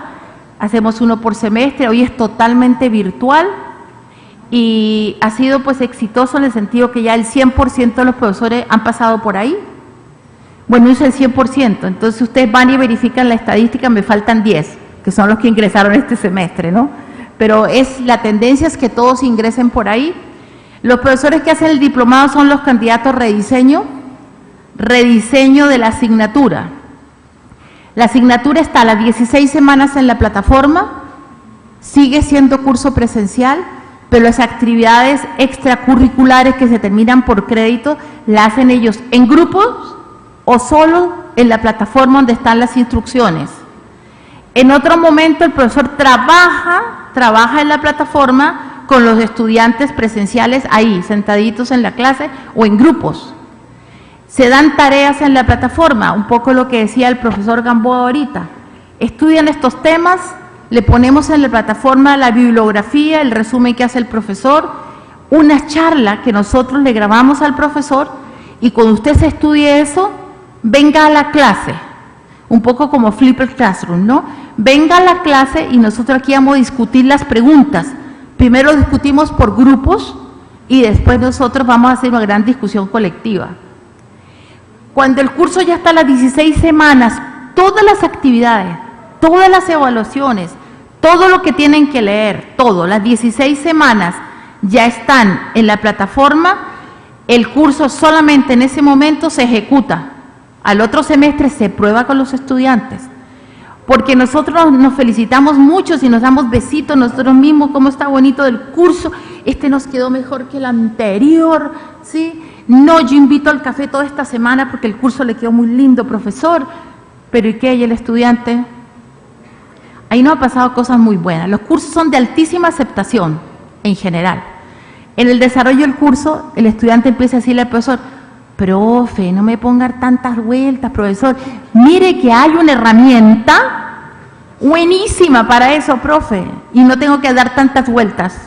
hacemos 1 por semestre, hoy es totalmente virtual y ha sido pues exitoso en el sentido que ya el 100% de los profesores han pasado por ahí. Bueno, es el 100%, entonces ustedes van y verifican la estadística, me faltan 10, que son los que ingresaron este semestre, ¿no? Pero la tendencia es que todos ingresen por ahí. Los profesores que hacen el diplomado son los candidatos rediseño de la asignatura. La asignatura está a las 16 semanas en la plataforma, sigue siendo curso presencial, pero las actividades extracurriculares que se terminan por crédito las hacen ellos en grupos o solo en la plataforma donde están las instrucciones. En otro momento el profesor trabaja en la plataforma con los estudiantes presenciales ahí, sentaditos en la clase o en grupos. Se dan tareas en la plataforma, un poco lo que decía el profesor Gamboa ahorita. Estudian estos temas, le ponemos en la plataforma la bibliografía, el resumen que hace el profesor, una charla que nosotros le grabamos al profesor y cuando usted se estudie eso, venga a la clase, un poco como Flipper Classroom, ¿no? Venga a la clase y nosotros aquí vamos a discutir las preguntas. Primero discutimos por grupos y después nosotros vamos a hacer una gran discusión colectiva. Cuando el curso ya está a las 16 semanas, todas las actividades, todas las evaluaciones, todo lo que tienen que leer, todo, las 16 semanas ya están en la plataforma, el curso solamente en ese momento se ejecuta. Al otro semestre se prueba con los estudiantes. Porque nosotros nos felicitamos mucho y nos damos besitos nosotros mismos, cómo está bonito el curso, este nos quedó mejor que el anterior, ¿sí? No, yo invito al café toda esta semana porque el curso le quedó muy lindo, profesor, pero ¿y qué? ¿Y el estudiante? Ahí nos ha pasado cosas muy buenas. Los cursos son de altísima aceptación, en general. En el desarrollo del curso, el estudiante empieza a decirle al profesor, profe, no me pongan tantas vueltas, profesor. Mire que hay una herramienta buenísima para eso, profe, y no tengo que dar tantas vueltas.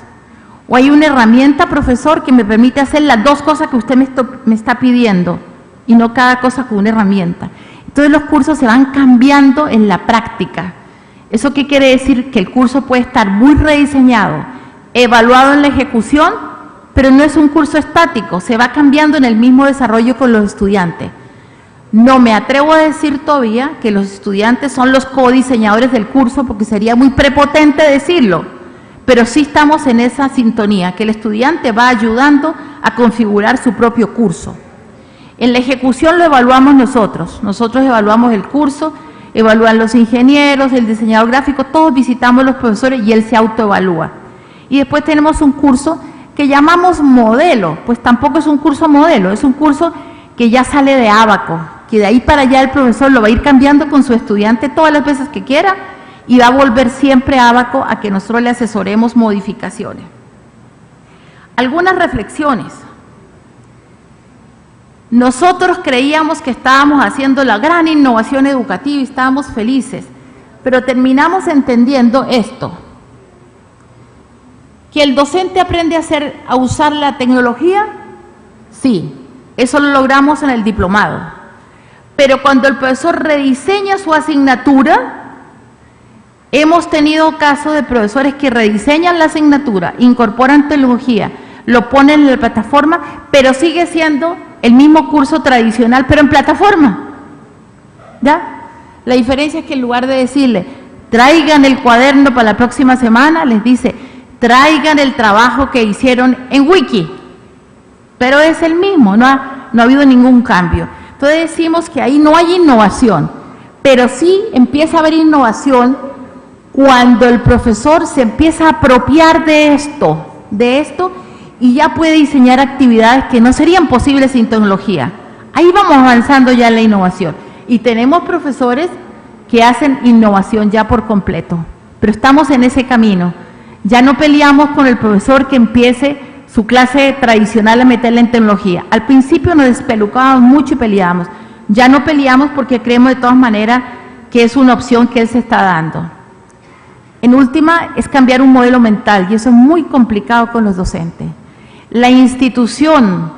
O hay una herramienta, profesor, que me permite hacer las 2 cosas que usted me está pidiendo, y no cada cosa con una herramienta. Entonces los cursos se van cambiando en la práctica. ¿Eso qué quiere decir? Que el curso puede estar muy rediseñado, evaluado en la ejecución, pero no es un curso estático, se va cambiando en el mismo desarrollo con los estudiantes. No me atrevo a decir todavía que los estudiantes son los codiseñadores del curso, porque sería muy prepotente decirlo, pero sí estamos en esa sintonía, que el estudiante va ayudando a configurar su propio curso. En la ejecución lo evaluamos nosotros evaluamos el curso, evalúan los ingenieros, el diseñador gráfico, todos visitamos a los profesores y él se autoevalúa. Y después tenemos un curso que llamamos modelo, pues tampoco es un curso modelo, es un curso que ya sale de Abaco, que de ahí para allá el profesor lo va a ir cambiando con su estudiante todas las veces que quiera y va a volver siempre a Abaco a que nosotros le asesoremos modificaciones. Algunas reflexiones. Nosotros creíamos que estábamos haciendo la gran innovación educativa y estábamos felices, pero terminamos entendiendo esto, que el docente aprende a usar la tecnología, sí, eso lo logramos en el diplomado, pero cuando el profesor rediseña su asignatura, Hemos tenido casos de profesores que rediseñan la asignatura, incorporan tecnología, lo ponen en la plataforma, pero sigue siendo el mismo curso tradicional, pero en plataforma. ¿Ya? La diferencia es que en lugar de decirle, traigan el cuaderno para la próxima semana, les dice, traigan el trabajo que hicieron en Wiki. Pero es el mismo, no ha habido ningún cambio. Entonces decimos que ahí no hay innovación, pero sí empieza a haber innovación cuando el profesor se empieza a apropiar de esto, y ya puede diseñar actividades que no serían posibles sin tecnología. Ahí vamos avanzando ya en la innovación. Y tenemos profesores que hacen innovación ya por completo, pero estamos en ese camino. Ya no peleamos con el profesor que empiece su clase tradicional a meterla en tecnología. Al principio nos despelucábamos mucho y peleábamos. Ya no peleamos porque creemos de todas maneras que es una opción que él se está dando. En última, es cambiar un modelo mental, y eso es muy complicado con los docentes. La institución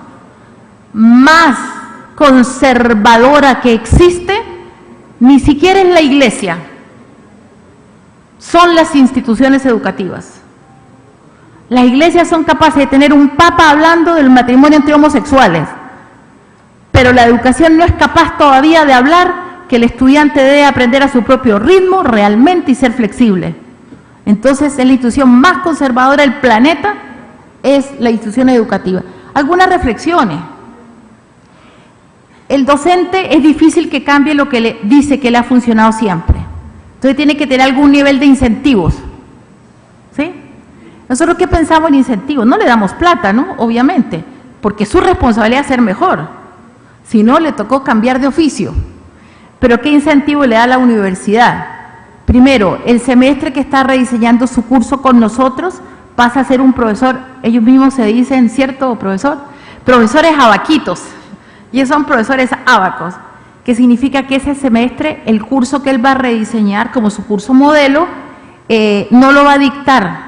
más conservadora que existe, ni siquiera es la iglesia, son las instituciones educativas. Las iglesias son capaces de tener un papa hablando del matrimonio entre homosexuales, pero la educación no es capaz todavía de hablar que el estudiante debe aprender a su propio ritmo realmente y ser flexible. Entonces, es la institución más conservadora del planeta, es la institución educativa. Algunas reflexiones. El docente es difícil que cambie lo que le dice que le ha funcionado siempre. Entonces tiene que tener algún nivel de incentivos. ¿Sí? Nosotros, ¿qué pensamos en incentivos? No le damos plata, ¿no? Obviamente, porque su responsabilidad es ser mejor. Si no, le tocó cambiar de oficio. Pero ¿qué incentivo le da la universidad? Primero, el semestre que está rediseñando su curso con nosotros pasa a ser un profesor, ellos mismos se dicen, ¿cierto, profesor? Profesores abaquitos, y esos son profesores ábacos, que significa que ese semestre, el curso que él va a rediseñar como su curso modelo, no lo va a dictar,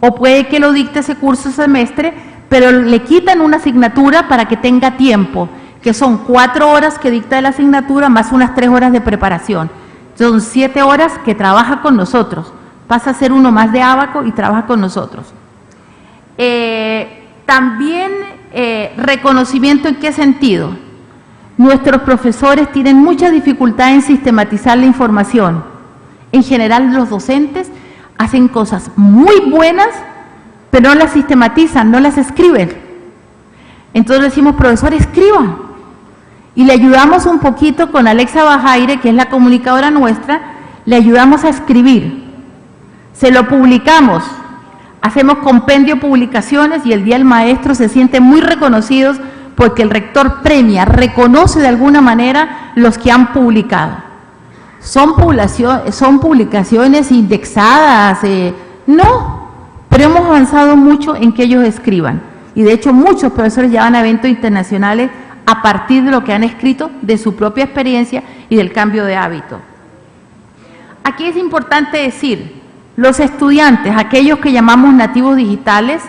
o puede que lo dicte ese curso semestre, pero le quitan una asignatura para que tenga tiempo, que son 4 horas que dicta la asignatura más unas 3 horas de preparación. Son 7 horas que trabaja con nosotros. Pasa a ser uno más de ábaco y trabaja con nosotros. También reconocimiento, ¿en qué sentido? Nuestros profesores tienen mucha dificultad en sistematizar la información. En general, los docentes hacen cosas muy buenas, pero no las sistematizan, no las escriben. Entonces decimos, profesor, escriba. Y le ayudamos un poquito con Alexa Bajaire, que es la comunicadora nuestra, le ayudamos a escribir. Se lo publicamos, hacemos compendio publicaciones y el Día del Maestro se sienten muy reconocidos porque el rector premia, reconoce de alguna manera los que han publicado. Son publicaciones indexadas, no, pero hemos avanzado mucho en que ellos escriban. Y de hecho muchos profesores ya van a eventos internacionales a partir de lo que han escrito, de su propia experiencia y del cambio de hábito. Aquí es importante decir, los estudiantes, aquellos que llamamos nativos digitales,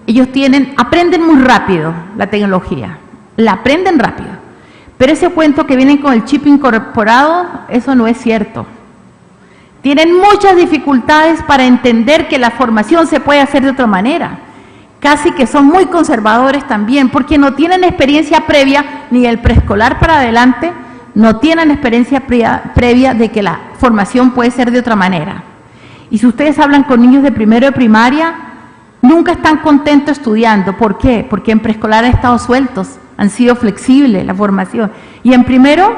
ellos aprenden muy rápido la tecnología, la aprenden rápido. Pero ese cuento que vienen con el chip incorporado, eso no es cierto. Tienen muchas dificultades para entender que la formación se puede hacer de otra manera. Casi que son muy conservadores también, porque no tienen experiencia previa, ni del preescolar para adelante, no tienen experiencia previa de que la formación puede ser de otra manera. Y si ustedes hablan con niños de primero de primaria, nunca están contentos estudiando. ¿Por qué? Porque en preescolar han estado sueltos, han sido flexibles la formación. Y en primero,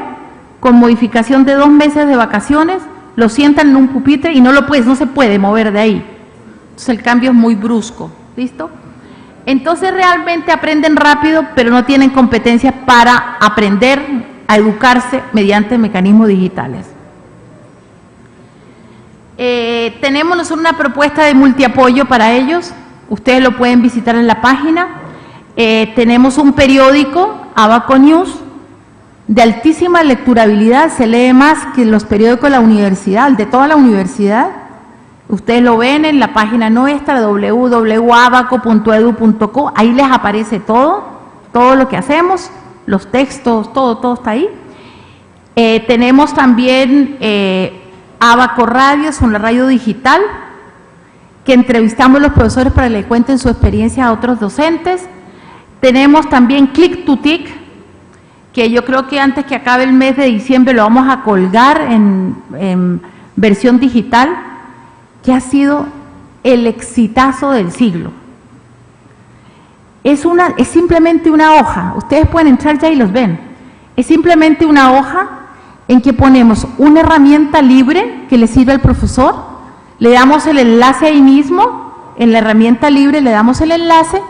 con modificación de 2 meses de vacaciones, lo sientan en un pupitre y no se puede mover de ahí. Entonces el cambio es muy brusco. ¿Listo? Entonces realmente aprenden rápido, pero no tienen competencias para aprender a educarse mediante mecanismos digitales. Tenemos nosotros una propuesta de multiapoyo para ellos, ustedes lo pueden visitar en la página. Tenemos un periódico, Abaco News, de altísima lecturabilidad, se lee más que los periódicos de la universidad, de toda la universidad. Ustedes lo ven en la página nuestra, www.abaco.edu.co, ahí les aparece todo lo que hacemos, los textos, todo está ahí. Tenemos también Abaco Radio, son la radio digital, que entrevistamos a los profesores para que le cuenten su experiencia a otros docentes. Tenemos también Click to TIC, que yo creo que antes que acabe el mes de diciembre lo vamos a colgar en versión digital, que ha sido el exitazo del siglo. Es simplemente una hoja, ustedes pueden entrar ya y los ven. Es simplemente una hoja en que ponemos una herramienta libre que le sirve al profesor, le damos el enlace ahí mismo, en la herramienta libre le damos el enlace,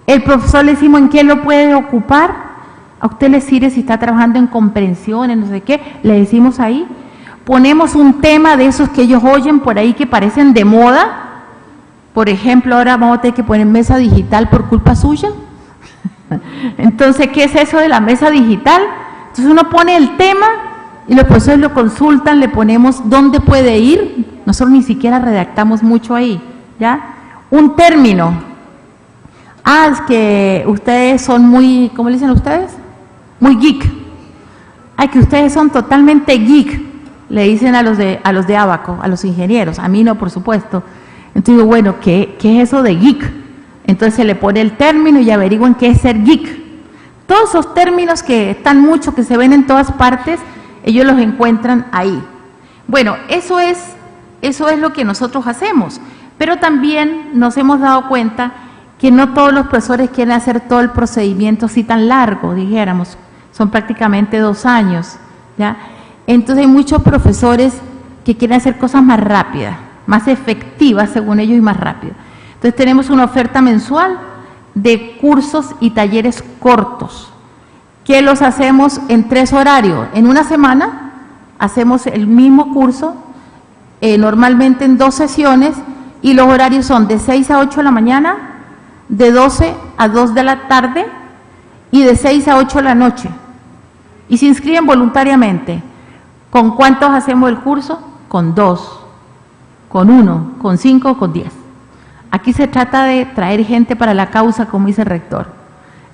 el profesor le decimos en qué lo puede ocupar, a usted le sirve si está trabajando en comprensión, en no sé qué, le decimos ahí, ponemos un tema de esos que ellos oyen por ahí que parecen de moda. Por ejemplo, ahora vamos a tener que poner mesa digital por culpa suya. Entonces, ¿qué es eso de la mesa digital? Entonces uno pone el tema y los profesores lo consultan, le ponemos dónde puede ir. Nosotros ni siquiera redactamos mucho ahí, ¿ya? Un término. Ah, es que ustedes son muy, ¿cómo le dicen ustedes? Muy geek. Ay, que ustedes son totalmente geek, le dicen a los de Abaco, a los ingenieros. A mí no, por supuesto. Entonces digo, bueno, ¿qué es eso de geek? Entonces se le pone el término y averiguan qué es ser geek. Todos esos términos que están mucho, que se ven en todas partes, ellos los encuentran ahí. Bueno, eso es lo que nosotros hacemos, pero también nos hemos dado cuenta que no todos los profesores quieren hacer todo el procedimiento así tan largo, dijéramos, son prácticamente 2 años, ¿ya? Entonces hay muchos profesores que quieren hacer cosas más rápidas, más efectivas según ellos y más rápidas. Entonces tenemos una oferta mensual de cursos y talleres cortos, que los hacemos en 3 horarios. En una semana hacemos el mismo curso, normalmente en 2 sesiones, y los horarios son de 6 a 8 de la mañana, de 12 a 2 de la tarde y de 6 a 8 de la noche. Y se inscriben voluntariamente. ¿Con cuántos hacemos el curso? Con 2, con 1, con 5 o con 10. Aquí se trata de traer gente para la causa, como dice el rector.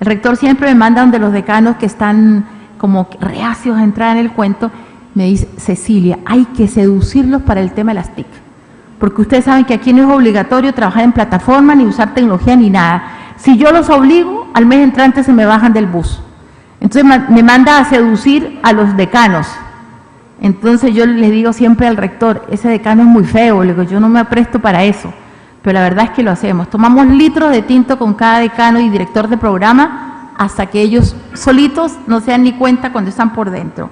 El rector siempre me manda donde los decanos que están como reacios a entrar en el cuento, me dice, Cecilia, hay que seducirlos para el tema de las TIC, porque ustedes saben que aquí no es obligatorio trabajar en plataforma, ni usar tecnología, ni nada. Si yo los obligo, al mes entrante se me bajan del bus. Entonces me manda a seducir a los decanos. Entonces yo le digo siempre al rector, ese decano es muy feo, le digo, yo no me apresto para eso, pero la verdad es que lo hacemos. Tomamos litros de tinto con cada decano y director de programa hasta que ellos solitos no se dan ni cuenta cuando están por dentro.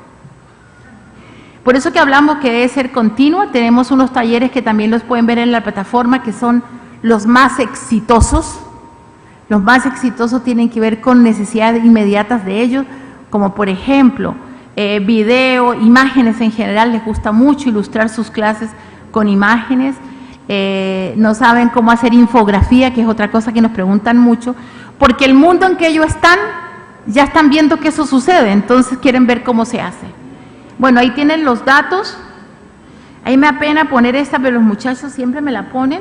Por eso que hablamos que debe ser continua. Tenemos unos talleres que también los pueden ver en la plataforma, que son los más exitosos. Los más exitosos tienen que ver con necesidades inmediatas de ellos, como por ejemplo, video, imágenes en general. Les gusta mucho ilustrar sus clases con imágenes. No saben cómo hacer infografía, que es otra cosa que nos preguntan mucho, porque el mundo en que ellos están, ya están viendo que eso sucede, entonces quieren ver cómo se hace. Bueno, ahí tienen los datos. Ahí me da pena poner esta, pero los muchachos siempre me la ponen.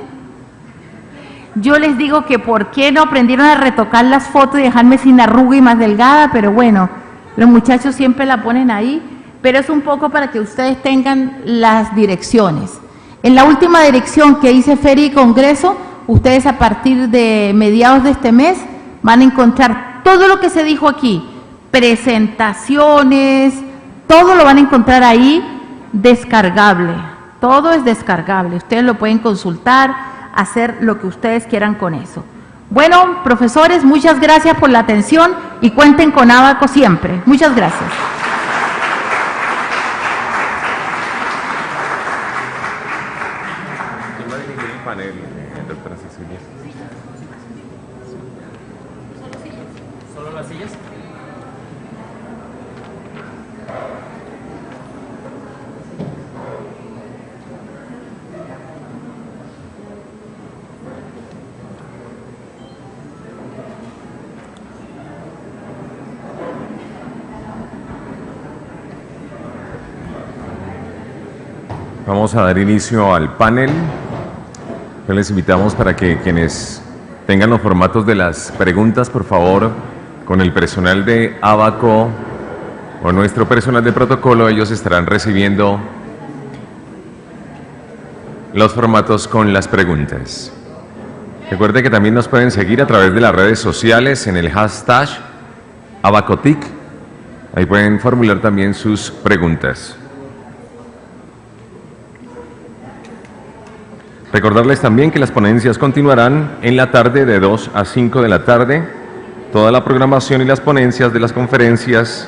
Yo les digo que por qué no aprendieron a retocar las fotos y dejarme sin arruga y más delgada, pero bueno, los muchachos siempre la ponen ahí, pero es un poco para que ustedes tengan las direcciones. En la última dirección que dice Feria y Congreso, ustedes a partir de mediados de este mes van a encontrar todo lo que se dijo aquí, presentaciones, todo lo van a encontrar ahí descargable, todo es descargable, ustedes lo pueden consultar, hacer lo que ustedes quieran con eso. Bueno, profesores, muchas gracias por la atención y cuenten con Abaco siempre. Muchas gracias. ¿Quién va a dirigir el panel, doctora Cecilia? ¿Solo las sillas? Vamos a dar inicio al panel. Les invitamos para que quienes tengan los formatos de las preguntas, por favor, con el personal de Abaco o nuestro personal de protocolo, ellos estarán recibiendo los formatos con las preguntas. Recuerde que también nos pueden seguir a través de las redes sociales en el hashtag Abacotic. Ahí pueden formular también sus preguntas. Recordarles también que las ponencias continuarán en la tarde de 2 a 5 de la tarde. Toda la programación y las ponencias de las conferencias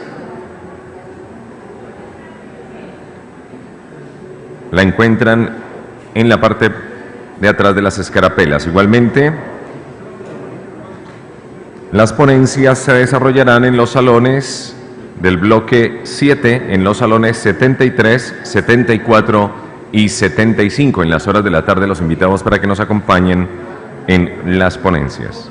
la encuentran en la parte de atrás de las escarapelas. Igualmente, las ponencias se desarrollarán en los salones del bloque 7, en los salones 73, 74 y 75. En las horas de la tarde los invitamos para que nos acompañen en las ponencias.